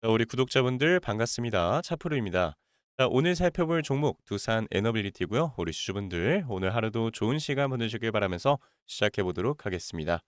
자, 우리 구독자분들 반갑습니다. 차프로입니다. 자, 오늘 살펴볼 종목 두산 에너빌리티고요. 우리 주주분들 오늘 하루도 좋은 시간 보내시길 바라면서 시작해 보도록 하겠습니다.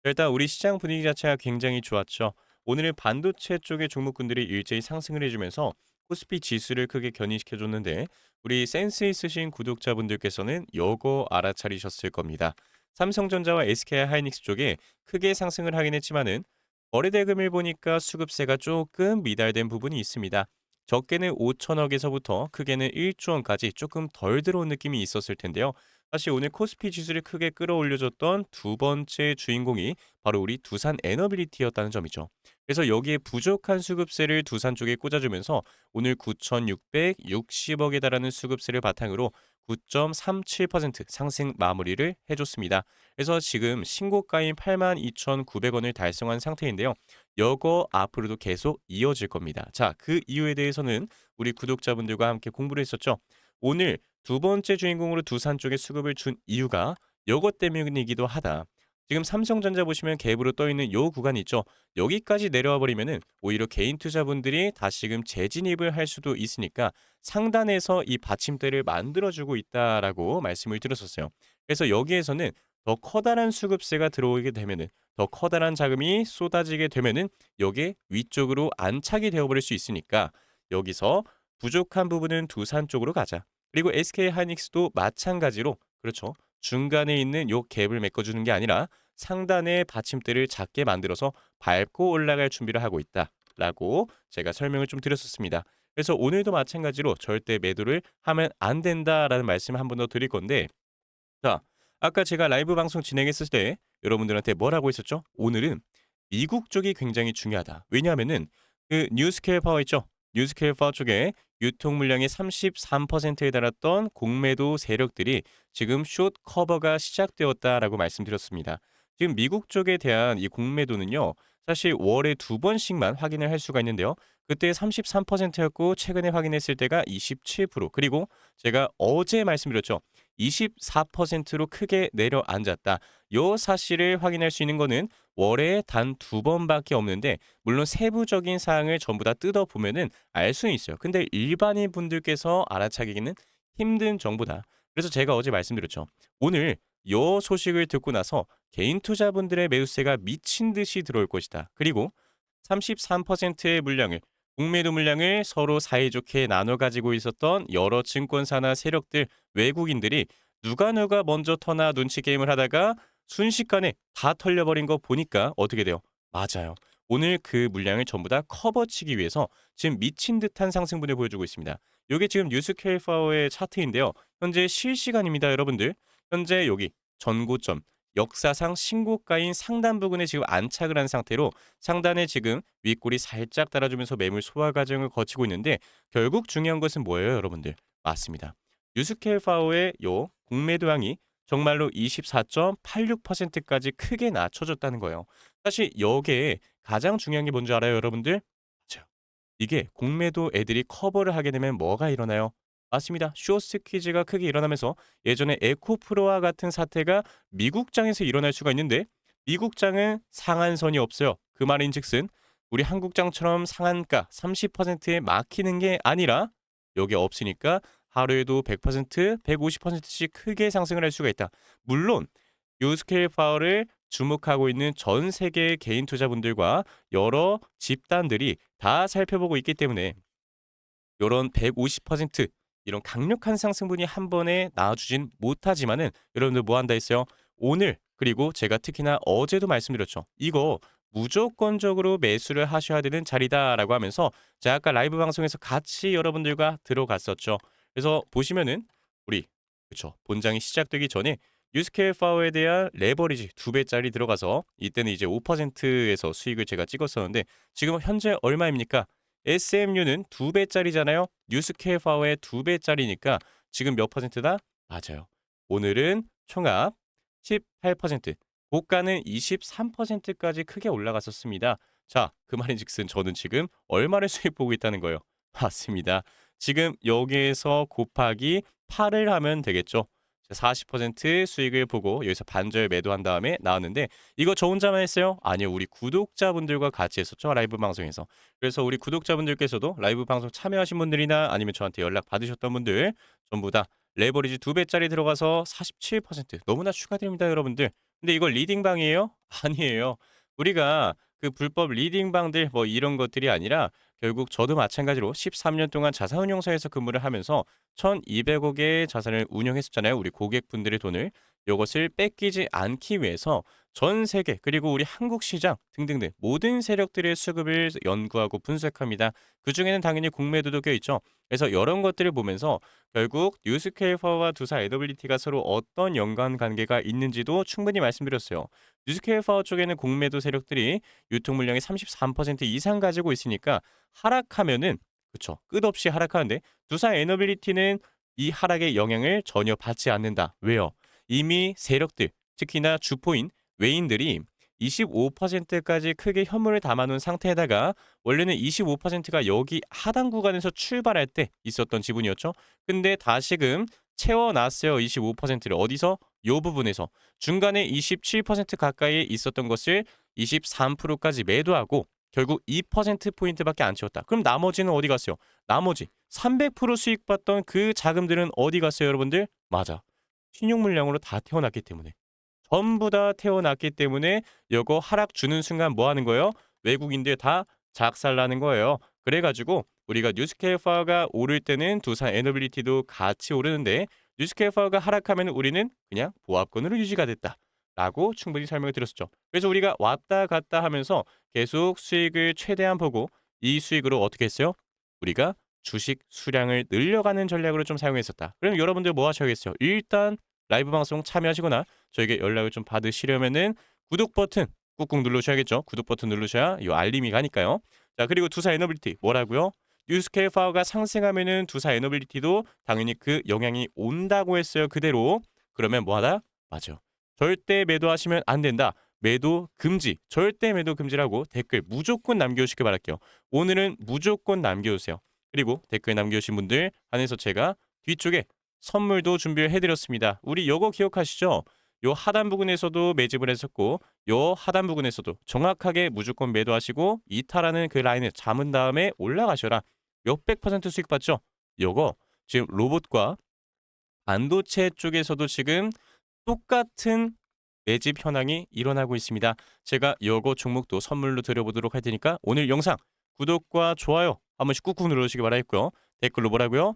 일단 우리 시장 분위기 자체가 굉장히 좋았죠. 오늘은 반도체 쪽의 종목군들이 일제히 상승을 해주면서 코스피 지수를 크게 견인시켜줬는데 우리 센스 있으신 구독자분들께서는 요거 알아차리셨을 겁니다. 삼성전자와 SK 하이닉스 쪽에 크게 상승을 하긴 했지만은 거래대금을 보니까 수급세가 조금 미달된 부분이 있습니다. 적게는 5천억에서부터 크게는 1조 원까지 조금 덜 들어온 느낌이 있었을 텐데요. 사실 오늘 코스피 지수를 크게 끌어올려줬던 두 번째 주인공이 바로 우리 두산 에너빌리티였다는 점이죠. 그래서 여기에 부족한 수급세를 두산 쪽에 꽂아주면서 오늘 9,660억에 달하는 수급세를 바탕으로 9.37% 상승 마무리를 해줬습니다. 그래서 지금 신고가인 82,900원을 달성한 상태인데요. 여거 앞으로도 계속 이어질 겁니다. 자, 그 이유에 대해서는 우리 구독자분들과 함께 공부를 했었죠. 오늘 두 번째 주인공으로 두산 쪽에 수급을 준 이유가 요것 때문이기도 하다. 지금 삼성전자 보시면 갭으로 떠 있는 요 구간 있죠. 여기까지 내려와 버리면은 오히려 개인 투자분들이 다시금 재진입을 할 수도 있으니까 상단에서 이 받침대를 만들어 주고 있다라고 말씀을 드렸었어요. 그래서 여기에서는 더 커다란 수급세가 들어오게 되면은 더 커다란 자금이 쏟아지게 되면은 여기에 위쪽으로 안착이 되어 버릴 수 있으니까 여기서 부족한 부분은 두산 쪽으로 가자. 그리고 SK 하이닉스도 마찬가지로 그렇죠. 중간에 있는 요 갭을 메꿔주는 게 아니라 상단의 받침대를 작게 만들어서 밟고 올라갈 준비를 하고 있다라고 제가 설명을 좀 드렸었습니다. 그래서 오늘도 마찬가지로 절대 매도를 하면 안 된다라는 말씀을 한 번 더 드릴 건데 자, 아까 제가 라이브 방송 진행했을 때 여러분들한테 뭐라고 했었죠? 오늘은 미국 쪽이 굉장히 중요하다. 왜냐하면은 그 뉴스케어 파워 있죠? 뉴스케어 파워 쪽에 유통 물량의 33%에 달했던 공매도 세력들이 지금 숏 커버가 시작되었다라고 말씀드렸습니다. 지금 미국 쪽에 대한 이 공매도는요. 사실 월에 두 번씩만 확인을 할 수가 있는데요. 그때 33%였고 최근에 확인했을 때가 27% 그리고 제가 어제 말씀드렸죠. 24%로 크게 내려앉았다. 요 사실을 확인할 수 있는 거는 월에 단 두 번밖에 없는데 물론 세부적인 사항을 전부 다 뜯어보면은 알 수는 있어요. 근데 일반인 분들께서 알아차기기는 힘든 정보다. 그래서 제가 어제 말씀드렸죠. 오늘 요 소식을 듣고 나서 개인 투자분들의 매수세가 미친 듯이 들어올 것이다. 그리고 33%의 물량을 국매도 물량을 서로 사이좋게 나눠 가지고 있었던 여러 증권사나 세력들, 외국인들이 누가 먼저 터나 눈치 게임을 하다가 순식간에 다 털려버린 거 보니까 어떻게 돼요? 맞아요. 오늘 그 물량을 전부 다 커버치기 위해서 지금 미친 듯한 상승분을 보여주고 있습니다. 요게 지금 뉴스케이파워의 차트인데요. 현재 실시간입니다, 여러분들. 현재 여기 전고점 역사상 신고가인 상단 부근에 지금 안착을 한 상태로 상단에 지금 윗골이 살짝 따라주면서 매물 소화 과정을 거치고 있는데 결국 중요한 것은 뭐예요, 여러분들? 맞습니다. 뉴스케일 파워의 요 공매도량이 정말로 24.86%까지 크게 낮춰졌다는 거예요. 사실 여기에 가장 중요한 게 뭔지 알아요, 여러분들? 맞아요. 이게 공매도 애들이 커버를 하게 되면 뭐가 일어나요? 맞습니다. 쇼스 퀴즈가 크게 일어나면서 예전에 에코프로와 같은 사태가 미국장에서 일어날 수가 있는데 미국장은 상한선이 없어요. 그 말인즉슨 우리 한국장처럼 상한가 30%에 막히는 게 아니라 여기 없으니까 하루에도 100%, 150%씩 크게 상승을 할 수가 있다. 물론 유스케일 파워를 주목하고 있는 전 세계의 개인 투자분들과 여러 집단들이 다 살펴보고 있기 때문에 요런 150% 이런 강력한 상승분이 한 번에 나와주진 못하지만은 여러분들 뭐 한다 했어요? 오늘 그리고 제가 특히나 어제도 말씀드렸죠. 이거 무조건적으로 매수를 하셔야 되는 자리다라고 하면서 제가 아까 라이브 방송에서 같이 여러분들과 들어갔었죠. 그래서 보시면은 우리 그쵸 본장이 시작되기 전에 뉴스케어 파워에 대한 레버리지 2배짜리 들어가서 이때는 이제 5%에서 수익을 제가 찍었었는데 지금 현재 얼마입니까? SMU는 2배짜리잖아요. 뉴스케어파워의 2배짜리니까 지금 몇 퍼센트다? 맞아요. 오늘은 총합 18%, 고가는 23%까지 크게 올라갔었습니다. 자, 그 말인즉슨 저는 지금 얼마를 수익 보고 있다는 거예요. 맞습니다. 지금 여기에서 곱하기 8을 하면 되겠죠. 40% 수익을 보고 여기서 반절 매도한 다음에 나왔는데 이거 저 혼자만 했어요? 아니요. 우리 구독자분들과 같이 했었죠. 라이브 방송에서. 그래서 우리 구독자분들께서도 라이브 방송 참여하신 분들이나 아니면 저한테 연락 받으셨던 분들 전부 다 레버리지 2배짜리 들어가서 47% 너무나 축하드립니다, 여러분들. 근데 이거 리딩방이에요? 아니에요. 우리가 그 불법 리딩방들 뭐 이런 것들이 아니라 결국 저도 마찬가지로 13년 동안 자산운용사에서 근무를 하면서 1,200억의 자산을 운용했었잖아요. 우리 고객분들의 돈을. 요것을 뺏기지 않기 위해서 전 세계 그리고 우리 한국 시장 등등등 모든 세력들의 수급을 연구하고 분석합니다. 그중에는 당연히 공매도도 껴있죠. 그래서 이런 것들을 보면서 결국 뉴스케이퍼와 두사 에더빌리티가 서로 어떤 연관 관계가 있는지도 충분히 말씀드렸어요. 뉴스케이퍼 쪽에는 공매도 세력들이 유통 물량의 33% 이상 가지고 있으니까 하락하면은 그쵸. 끝없이 하락하는데 두사 에너빌리티는 이 하락의 영향을 전혀 받지 않는다. 왜요? 이미 세력들, 특히나 주포인 외인들이 25%까지 크게 현물을 담아놓은 상태에다가 원래는 25%가 여기 하단 구간에서 출발할 때 있었던 지분이었죠. 근데 다시금 채워놨어요. 25%를 어디서? 요 부분에서 중간에 27% 가까이 있었던 것을 23%까지 매도하고 결국 2%포인트밖에 안 채웠다. 그럼 나머지는 어디 갔어요? 나머지 300% 수익 봤던 그 자금들은 어디 갔어요, 여러분들? 맞아. 신용 물량으로 다 태어났기 때문에. 전부 다 태어났기 때문에 요거 하락 주는 순간 뭐 하는 거예요? 외국인들 다 작살나는 거예요. 그래 가지고 우리가 뉴스케이퍼가 오를 때는 두산 에너빌리티도 같이 오르는데 뉴스케이퍼가 하락하면 우리는 그냥 보합권으로 유지가 됐다. 라고 충분히 설명을 드렸었죠. 그래서 우리가 왔다 갔다 하면서 계속 수익을 최대한 보고 이 수익으로 어떻게 했어요? 우리가 주식 수량을 늘려가는 전략으로 좀 사용했었다. 그럼 여러분들 뭐 하셔야겠어요? 일단 라이브 방송 참여하시거나 저에게 연락을 좀 받으시려면은 구독 버튼 꾹꾹 누르셔야겠죠. 구독 버튼 누르셔야 이 알림이 가니까요. 자, 그리고 두사 에너빌리티 뭐라고요? 뉴스케이퍼가 상승하면은 두사 에너빌리티도 당연히 그 영향이 온다고 했어요. 그대로. 그러면 뭐하다? 맞아요. 절대 매도하시면 안 된다. 매도 금지. 절대 매도 금지라고 댓글 무조건 남겨주시길 바랄게요. 오늘은 무조건 남겨주세요. 그리고 댓글 남겨주신 분들 한해서 제가 뒤쪽에 선물도 준비를 해드렸습니다. 우리 요거 기억하시죠? 요 하단 부분에서도 매집을 했었고 요 하단 부분에서도 정확하게 무조건 매도하시고 이탈하는 그 라인을 잡은 다음에 올라가셔라. 몇백 퍼센트 수익 받죠? 요거 지금 로봇과 반도체 쪽에서도 지금 똑같은 매집 현황이 일어나고 있습니다. 제가 요거 종목도 선물로 드려보도록 할 테니까 오늘 영상 구독과 좋아요 한 번씩 꾹꾹 눌러주시기 바라겠고요. 댓글로 뭐라고요?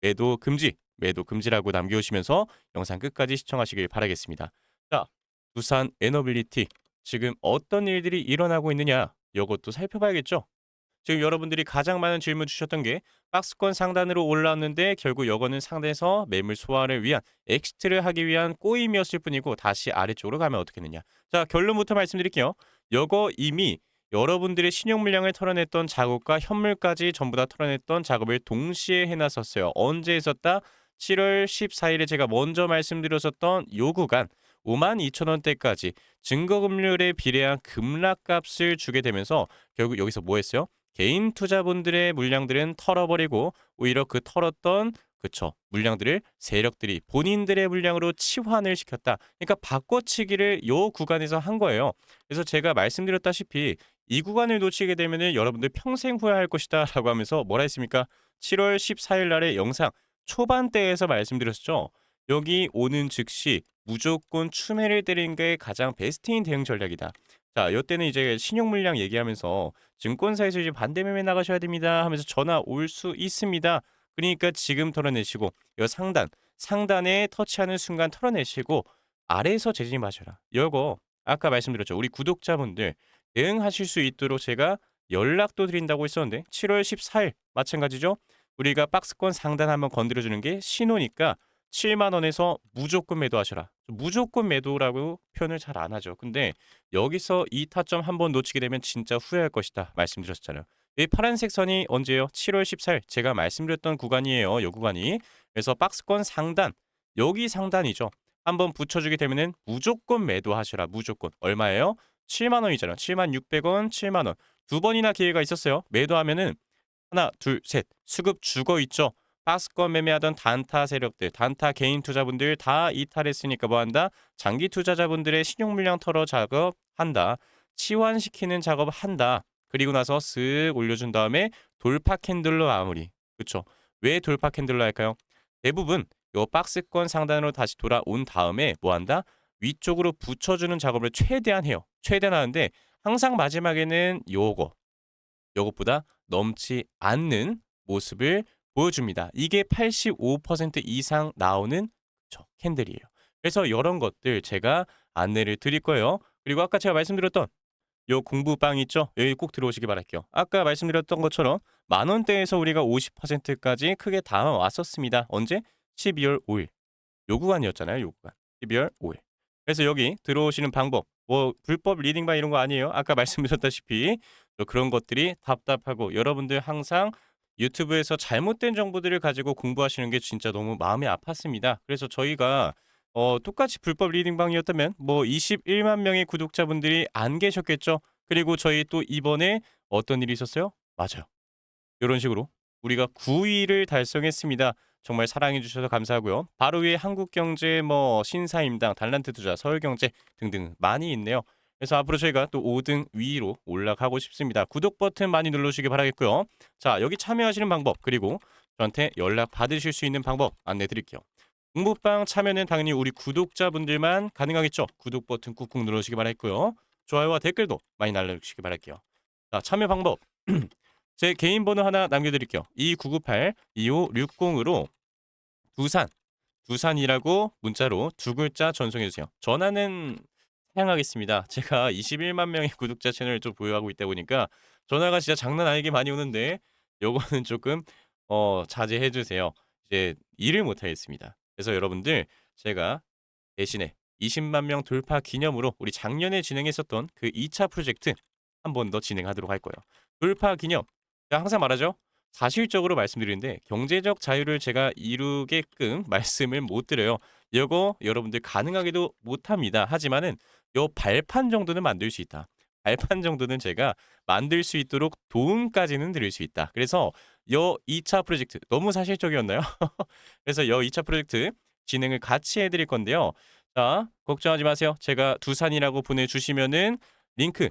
매도 금지, 매도 금지라고 남겨주시면서 영상 끝까지 시청하시길 바라겠습니다. 자, 두산 에너빌리티 지금 어떤 일들이 일어나고 있느냐 요것도 살펴봐야겠죠. 지금 여러분들이 가장 많은 질문 주셨던 게 박스권 상단으로 올라왔는데 결국 요거는 상단에서 매물 소화를 위한 엑시트를 하기 위한 꼬임이었을 뿐이고 다시 아래쪽으로 가면 어떻게 되느냐. 자, 결론부터 말씀드릴게요. 요거 이미 여러분들의 신용 물량을 털어냈던 작업과 현물까지 전부 다 털어냈던 작업을 동시에 해놨었어요. 언제 했었다? 7월 14일에 제가 먼저 말씀드렸었던 요 구간 52,000원대까지 증거금률에 비례한 급락값을 주게 되면서 결국 여기서 뭐 했어요? 개인 투자분들의 물량들은 털어버리고 오히려 그 털었던 그쵸 물량들을 세력들이 본인들의 물량으로 치환을 시켰다. 그러니까 바꿔치기를 요 구간에서 한 거예요. 그래서 제가 말씀드렸다시피 이 구간을 놓치게 되면은 여러분들 평생 후회할 것이다라고 하면서 뭐라 했습니까? 7월 14일 날의 영상 초반대에서 말씀드렸죠. 여기 오는 즉시 무조건 추매를 때리는 게 가장 베스트인 대응 전략이다. 자, 요때는 이제 신용 물량 얘기하면서 증권사에서 이제 반대 매매 나가셔야 됩니다 하면서 전화 올 수 있습니다. 그러니까 지금 털어내시고 요 상단에 터치하는 순간 털어내시고 아래에서 재진입하셔라. 요거 아까 말씀드렸죠. 우리 구독자분들 대응하실 수 있도록 제가 연락도 드린다고 했었는데 7월 14일 마찬가지죠. 우리가 박스권 상단 한번 건드려 주는 게 신호니까 7만 원에서 무조건 매도하셔라. 무조건 매도라고 표현을 잘 안 하죠. 근데 여기서 이 타점 한번 놓치게 되면 진짜 후회할 것이다 말씀드렸잖아요. 이 파란색 선이 언제예요? 7월 14일 제가 말씀드렸던 구간이에요. 요 구간이. 그래서 박스권 상단 여기 상단이죠. 한번 붙여주게 되면은 무조건 매도하셔라. 무조건. 얼마예요? 7만 원이잖아요. 7만 600원, 7만 원. 두 번이나 기회가 있었어요. 매도하면은 하나, 둘, 셋. 수급 죽어 있죠. 박스권 매매하던 단타 세력들, 단타 개인 투자분들 다 이탈했으니까 뭐 한다? 장기 투자자분들의 신용 물량 털어 작업한다. 치환시키는 작업한다. 그리고 나서 쓱 올려준 다음에 돌파 캔들로 마무리. 그쵸? 왜 돌파 캔들로 할까요? 대부분 요 박스권 상단으로 다시 돌아온 다음에 뭐 한다? 위쪽으로 붙여주는 작업을 최대한 해요. 최대한 하는데 항상 마지막에는 요것보다 넘지 않는 모습을 보여줍니다. 이게 85% 이상 나오는 캔들이에요. 그래서 이런 것들 제가 안내를 드릴 거예요. 그리고 아까 제가 말씀드렸던 요 공부방 있죠? 여기 꼭 들어오시기 바랄게요. 아까 말씀드렸던 것처럼 만 원대에서 우리가 50%까지 크게 담아왔었습니다. 언제? 12월 5일. 요 구간이었잖아요, 요 구간. 12월 5일. 그래서 여기 들어오시는 방법 뭐 불법 리딩방 이런 거 아니에요. 아까 말씀드렸다시피 또 그런 것들이 답답하고 여러분들 항상 유튜브에서 잘못된 정보들을 가지고 공부하시는 게 진짜 너무 마음이 아팠습니다. 그래서 저희가 똑같이 불법 리딩방이었다면 뭐 21만 명의 구독자분들이 안 계셨겠죠. 그리고 저희 또 이번에 어떤 일이 있었어요? 맞아요. 요런 식으로 우리가 9위를 달성했습니다. 정말 사랑해 주셔서 감사하고요. 바로 위에 한국경제, 뭐 신사임당, 달란트투자, 서울경제 등등 많이 있네요. 그래서 앞으로 저희가 또 5등 위로 올라가고 싶습니다. 구독 버튼 많이 눌러주시기 바라겠고요. 자, 여기 참여하시는 방법 그리고 저한테 연락 받으실 수 있는 방법 안내 드릴게요. 공부방 참여는 당연히 우리 구독자분들만 가능하겠죠. 구독 버튼 꾹꾹 눌러주시기 바라겠고요. 좋아요와 댓글도 많이 날려주시기 바랄게요. 자, 참여 방법 제 개인 번호 하나 남겨드릴게요. 2998-2560으로 두산이라고 문자로 두 글자 전송해주세요. 전화는 사양하겠습니다. 제가 21만 명의 구독자 채널을 좀 보유하고 있다 보니까 전화가 진짜 장난 아니게 많이 오는데 요거는 조금 자제해 주세요. 이제 일을 못 하겠습니다. 그래서 여러분들 제가 대신에 20만 명 돌파 기념으로 우리 작년에 진행했었던 그 2차 프로젝트 한 번 더 진행하도록 할 거예요. 돌파 기념. 제가 항상 말하죠. 사실적으로 말씀드리는데 경제적 자유를 제가 이루게끔 말씀을 못 드려요. 요거 여러분들 가능하게도 못 합니다. 하지만은 요 발판 정도는 만들 수 있다. 발판 정도는 제가 만들 수 있도록 도움까지는 드릴 수 있다. 그래서 요 2차 프로젝트 너무 사실적이었나요? 그래서 요 2차 프로젝트 진행을 같이 해 드릴 건데요. 자, 걱정하지 마세요. 제가 두산이라고 보내주시면은 링크,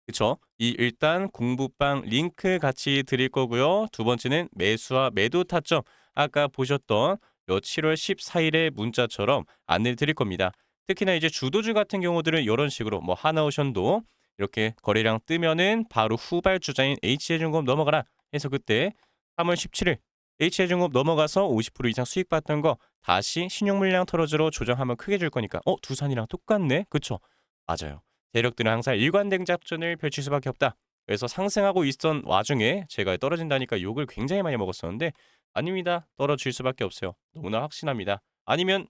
그쵸? 이 일단 공부방 링크 같이 드릴 거고요. 두 번째는 매수와 매도 타점. 아까 보셨던 요 7월 14일의 문자처럼 안내를 드릴 겁니다. 특히나 이제 주도주 같은 경우들은 이런 식으로 뭐 하나오션도 이렇게 거래량 뜨면은 바로 후발주자인 H제중공업 넘어가라 해서 그때 3월 17일 H제중공업 넘어가서 50% 이상 수익 봤던 거 다시 신용물량 털어주러 조정하면 크게 줄 거니까 두산이랑 똑같네? 그쵸? 맞아요. 세력들은 항상 일관된 작전을 펼칠 수밖에 없다. 그래서 상승하고 있던 와중에 제가 떨어진다니까 욕을 굉장히 많이 먹었었는데 아닙니다. 떨어질 수밖에 없어요. 너무나 확신합니다. 아니면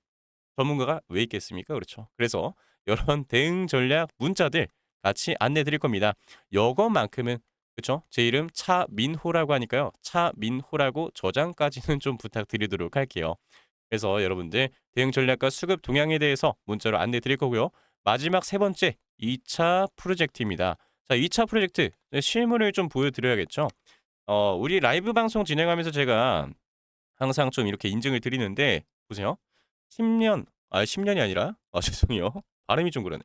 전문가가 왜 있겠습니까? 그렇죠. 그래서 이런 대응 전략 문자들 같이 안내 드릴 겁니다. 요것만큼은 그렇죠? 제 이름 차민호라고 하니까요. 차민호라고 저장까지는 좀 부탁드리도록 할게요. 그래서 여러분들 대응 전략과 수급 동향에 대해서 문자로 안내 드릴 거고요. 마지막 세 번째 2차 프로젝트입니다. 자, 2차 프로젝트 실물을 좀 보여드려야겠죠. 우리 라이브 방송 진행하면서 제가 항상 좀 이렇게 인증을 드리는데 보세요. 10년이 아니라 죄송해요. 발음이 좀 그러네.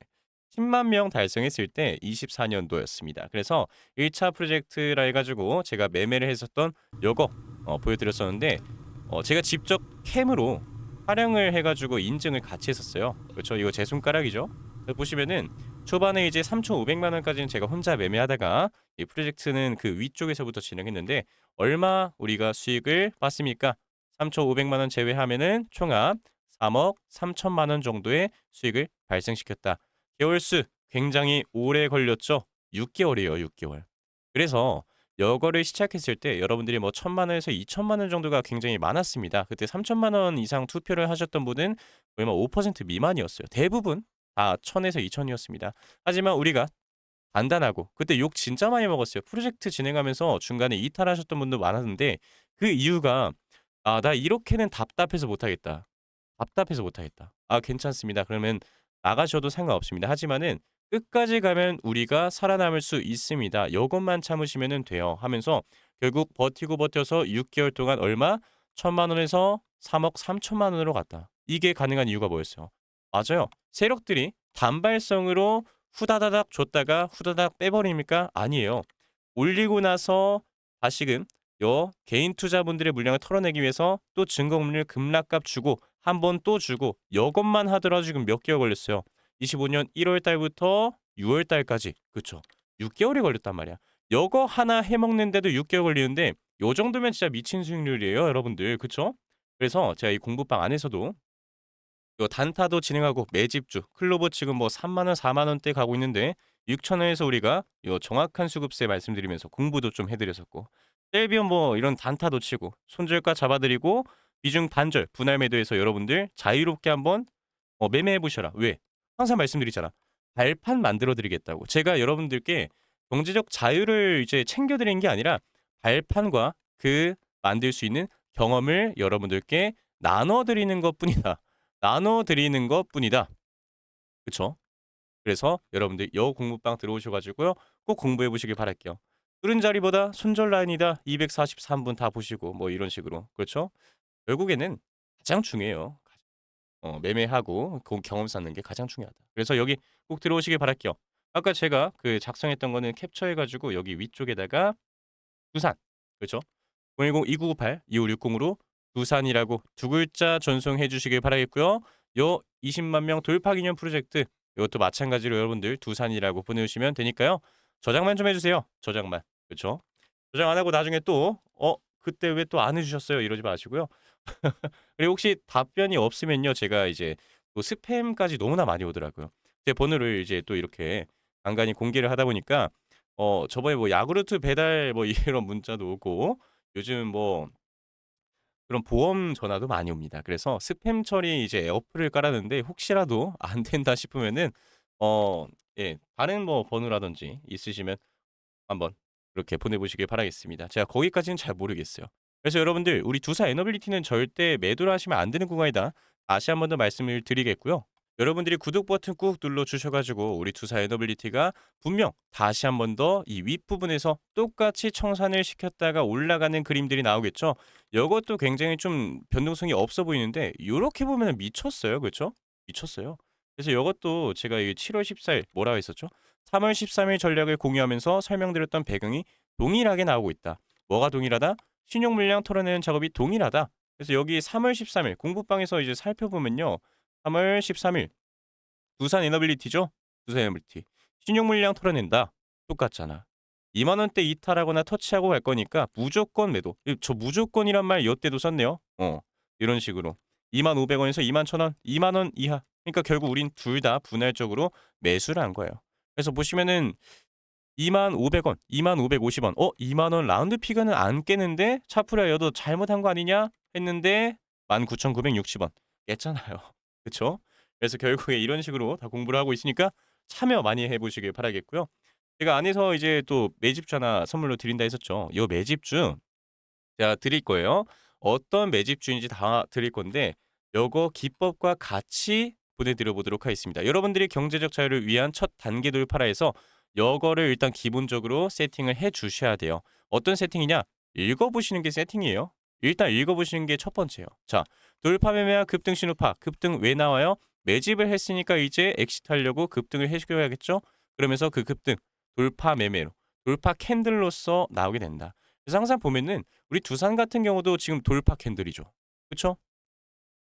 10만 명 달성했을 때 24년도였습니다. 그래서 1차 프로젝트라 해가지고 제가 매매를 했었던 요거 보여드렸었는데 제가 직접 캠으로 촬영을 해가지고 인증을 같이 했었어요. 그렇죠? 이거 제 손가락이죠. 보시면은 초반에 이제 3,500만 원까지는 제가 혼자 매매하다가 이 프로젝트는 그 위쪽에서부터 진행했는데 얼마 우리가 수익을 봤습니까? 3,500만 원 제외하면은 총합 3억 3천만 원 정도의 수익을 발생시켰다. 개월수 굉장히 오래 걸렸죠. 6개월이에요, 6개월. 그래서 여거를 시작했을 때 여러분들이 뭐 1,000만 원에서 2천만 원 정도가 굉장히 많았습니다. 그때 3천만 원 이상 투표를 하셨던 분은 거의 뭐 5% 미만이었어요. 대부분 다 1,000에서 2천이었습니다. 하지만 우리가 단단하고 그때 욕 진짜 많이 먹었어요. 프로젝트 진행하면서 중간에 이탈하셨던 분도 많았는데 그 이유가 나 이렇게는 답답해서 못 하겠다. 답답해서 못 하겠다. 괜찮습니다. 그러면 나가셔도 상관없습니다. 하지만은 끝까지 가면 우리가 살아남을 수 있습니다. 요것만 참으시면 돼요. 하면서 결국 버티고 버텨서 6개월 동안 얼마? 천만 원에서 3억 3천만 원으로 갔다. 이게 가능한 이유가 뭐였어요? 맞아요. 세력들이 단발성으로 후다다닥 줬다가 후다닥 빼버립니까? 아니에요. 올리고 나서 다시금 개인 투자분들의 물량을 털어내기 위해서 또 증거금리를 급락값 주고 한 번 또 주고 이것만 하더라도 지금 몇 개월 걸렸어요. 25년 1월 달부터 6월 달까지. 그쵸. 6개월이 걸렸단 말이야. 요거 하나 해먹는데도 6개월 걸리는데 요 정도면 진짜 미친 수익률이에요, 여러분들. 그쵸? 그래서 제가 이 공부방 안에서도 요 단타도 진행하고 매집주, 클로버 지금 뭐 3만 원, 4만 원대 가고 있는데 6천 원에서 우리가 요 정확한 수급세 말씀드리면서 공부도 좀 해드렸었고 셀비온 뭐 이런 단타도 치고 손절가 잡아드리고 비중 반절 분할 매도해서 여러분들 자유롭게 한번 매매해 보셔라. 왜? 항상 말씀드리잖아. 발판 만들어 드리겠다고. 제가 여러분들께 경제적 자유를 이제 챙겨 드리는 게 아니라 발판과 그 만들 수 있는 경험을 여러분들께 나눠 드리는 것뿐이다. 나눠 드리는 것뿐이다. 그쵸? 그래서 여러분들 여 공부방 들어오셔 가지고요. 꼭 공부해 보시길 바랄게요. 뚫은 자리보다 손절 라인이다. 243분 다 보시고 뭐 이런 식으로. 그렇죠? 결국에는 가장 중요해요. 매매하고 그 경험 쌓는 게 가장 중요하다. 그래서 여기 꼭 들어오시길 바랄게요. 아까 제가 그 작성했던 거는 캡처해 가지고 여기 위쪽에다가 두산 그렇죠? 010-2998-2560으로 두산이라고 두 글자 전송해 주시길 바라겠고요. 요 20만 명 돌파 기념 프로젝트 이것도 마찬가지로 여러분들 두산이라고 보내주시면 되니까요. 저장만 좀 해주세요. 저장만. 그렇죠? 저장 안 하고 나중에 또 그때 왜 또 안 해주셨어요? 이러지 마시고요. 그리고 혹시 답변이 없으면요. 제가 이제 또 스팸까지 너무나 많이 오더라고요. 제 번호를 이제 또 이렇게 간간히 공개를 하다 보니까 저번에 뭐 야구르트 배달 뭐 이런 문자도 오고 요즘 뭐 그런 보험 전화도 많이 옵니다. 그래서 스팸 처리 이제 어플을 깔았는데 혹시라도 안 된다 싶으면은 어 다른 뭐 번호라든지 있으시면 한번 그렇게 보내보시길 바라겠습니다. 제가 거기까지는 잘 모르겠어요. 그래서 여러분들 우리 두사 에너빌리티는 절대 매도를 하시면 안 되는 구간이다. 다시 한 번 더 말씀을 드리겠고요. 여러분들이 구독 버튼 꾹 눌러 주셔가지고 우리 두사 에너빌리티가 분명 다시 한 번 더 이 윗부분에서 똑같이 청산을 시켰다가 올라가는 그림들이 나오겠죠. 이것도 굉장히 좀 변동성이 없어 보이는데 이렇게 보면 미쳤어요. 그렇죠? 미쳤어요. 그래서 이것도 제가 이 7월 14일 뭐라고 했었죠? 3월 13일 전략을 공유하면서 설명드렸던 배경이 동일하게 나오고 있다. 뭐가 동일하다? 신용 물량 털어내는 작업이 동일하다. 그래서 여기 3월 13일 공부방에서 이제 살펴보면요. 3월 13일 두산 에너빌리티죠? 두산 에너빌리티. 신용 물량 털어낸다. 똑같잖아. 2만 원대 이탈하거나 터치하고 갈 거니까 무조건 매도. 저 무조건이란 말 이때도 썼네요. 이런 식으로 2만 500원에서 2만 1,000원, 2만 원 이하. 그러니까 결국 우린 둘 다 분할적으로 매수를 한 거예요. 그래서 보시면은 2만 500원, 2만 550원. 2만 원 라운드 피가는 안 깨는데 차프라 여도 잘못한 거 아니냐 했는데 19,960원 깼잖아요. 그쵸? 그래서 결국에 이런 식으로 다 공부를 하고 있으니까 참여 많이 해 보시길 바라겠고요. 제가 안에서 이제 또 매집주 하나 선물로 드린다 했었죠. 요 매집주 제가 드릴 거예요. 어떤 매집주인지 다 드릴 건데 요거 기법과 같이 보내드려 보도록 하겠습니다. 여러분들이 경제적 자유를 위한 첫 단계 돌파라 해서 요거를 일단 기본적으로 세팅을 해 주셔야 돼요. 어떤 세팅이냐? 읽어보시는 게 세팅이에요. 일단 읽어보시는 게 첫 번째예요. 자, 돌파 매매와 급등 신호파, 급등 왜 나와요? 매집을 했으니까 이제 엑시트하려고 급등을 해줘야겠죠? 그러면서 그 급등 돌파 매매로 돌파 캔들로서 나오게 된다. 그래서 항상 보면은 우리 두산 같은 경우도 지금 돌파 캔들이죠. 그쵸?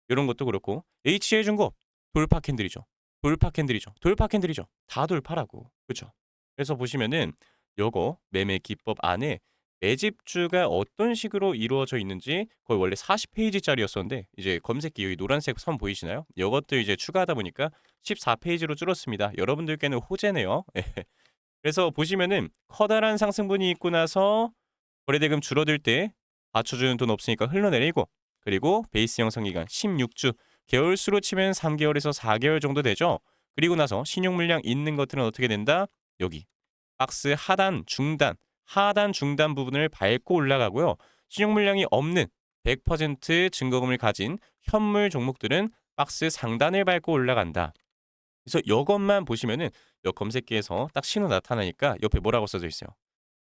이런 것도 그렇고 HI중공업 돌파 캔들이죠. 돌파 캔들이죠. 돌파 캔들이죠. 다 돌파라고. 그쵸? 그래서 보시면은 요거 매매 기법 안에 매집주가 어떤 식으로 이루어져 있는지 거의 원래 40페이지짜리였었는데 이제 검색기 여기 노란색 선 보이시나요? 요것도 이제 추가하다 보니까 14페이지로 줄었습니다. 여러분들께는 호재네요. 그래서 보시면은 커다란 상승분이 있고 나서 거래대금 줄어들 때 받쳐주는 돈 없으니까 흘러내리고 그리고 베이스 형성 기간 16주 개월수로 치면 3개월에서 4개월 정도 되죠. 그리고 나서 신용 물량 있는 것들은 어떻게 된다? 여기 박스 하단 중단 하단 중단 부분을 밟고 올라가고요. 신용 물량이 없는 100% 증거금을 가진 현물 종목들은 박스 상단을 밟고 올라간다. 그래서 이것만 보시면은 여 검색기에서 딱 신호 나타나니까 옆에 뭐라고 써져 있어요.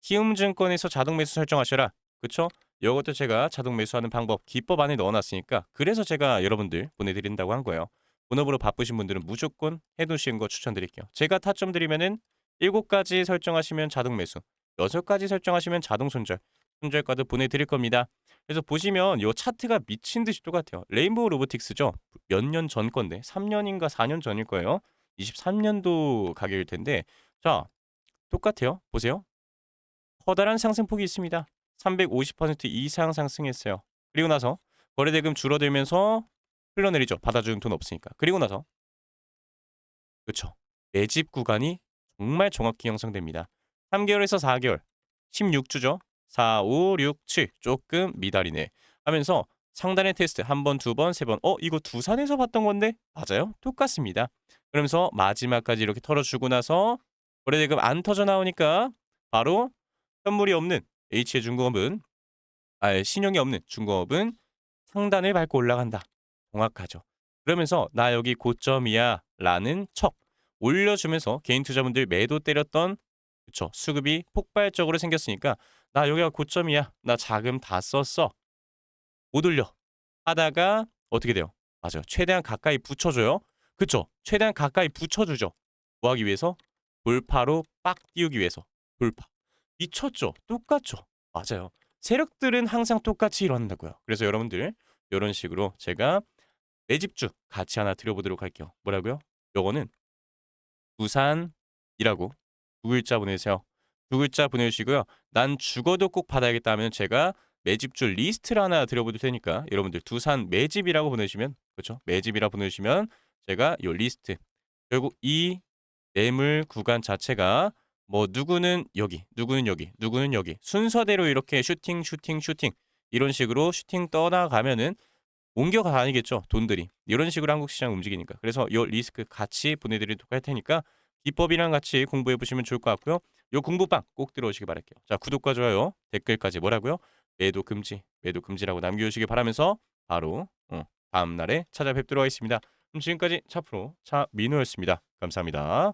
키움증권에서 자동 매수 설정하셔라. 그쵸? 요것도 제가 자동 매수하는 방법, 기법 안에 넣어 놨으니까 그래서 제가 여러분들 보내드린다고 한 거예요. 본업으로 바쁘신 분들은 무조건 해 두시는 거 추천드릴게요. 제가 타점 드리면은 7 가지 설정하시면 자동 매수, 6 가지 설정하시면 자동 손절, 손절가도 보내드릴 겁니다. 그래서 보시면 요 차트가 미친 듯이 똑같아요. 레인보우 로보틱스죠. 몇 년 전 건데 3 년인가 4년 전일 거예요. 23년도 가격일 텐데 자 똑같아요. 보세요. 커다란 상승폭이 있습니다. 350% 이상 상승했어요. 그리고 나서 거래대금 줄어들면서 흘러내리죠. 받아주는 돈 없으니까. 그리고 나서 그쵸. 매집 구간이 정말 정확히 형성됩니다. 3개월에서 4개월, 16주죠. 4, 5, 6, 7 조금 미달이네 하면서 상단의 테스트 한 번, 두 번, 세 번. 이거 두산에서 봤던 건데 맞아요. 똑같습니다. 그러면서 마지막까지 이렇게 털어주고 나서 거래대금 안 터져 나오니까 바로 현물이 없는 H의 중공업은 신용이 없는 중공업은 상단을 밟고 올라간다. 정확하죠. 그러면서 "나 여기 고점이야."라는 척 올려주면서 개인 투자분들 매도 때렸던 그쵸. 수급이 폭발적으로 생겼으니까 "나 여기가 고점이야. 나 자금 다 썼어. 못 올려." 하다가 어떻게 돼요? 맞아요. 최대한 가까이 붙여줘요. 그쵸. 최대한 가까이 붙여주죠. 뭐 하기 위해서? 돌파로 빡 띄우기 위해서. 돌파. 미쳤죠? 똑같죠? 맞아요. 세력들은 항상 똑같이 일어난다고요. 그래서 여러분들 요런 식으로 제가 매집주 같이 하나 드려보도록 할게요. 뭐라고요? 요거는 부산이라고 두 글자 보내세요. 두 글자 보내주시고요. 난 죽어도 꼭 받아야겠다 하면 제가 매집주 리스트를 하나 드려볼 테니까 여러분들 두산 매집이라고 보내시면 그렇죠? 매집이라 보내주시면 제가 요 리스트 결국 이 매물 구간 자체가 뭐 누구는 여기, 누구는 여기, 누구는 여기 순서대로 이렇게 슈팅, 슈팅, 슈팅 이런 식으로 슈팅 떠나가면은 옮겨가 다니겠죠, 돈들이. 이런 식으로 한국 시장 움직이니까. 그래서 요 리스크 같이 보내드리도록 할 테니까 기법이랑 같이 공부해 보시면 좋을 것 같고요. 요 공부방 꼭 들어오시기 바랄게요. 자, 구독과 좋아요, 댓글까지 뭐라고요? 매도 금지, 매도 금지라고 남겨주시기 바라면서 바로 다음 날에 찾아뵙도록 하겠습니다. 그럼 지금까지 차프로 차민호였습니다. 감사합니다.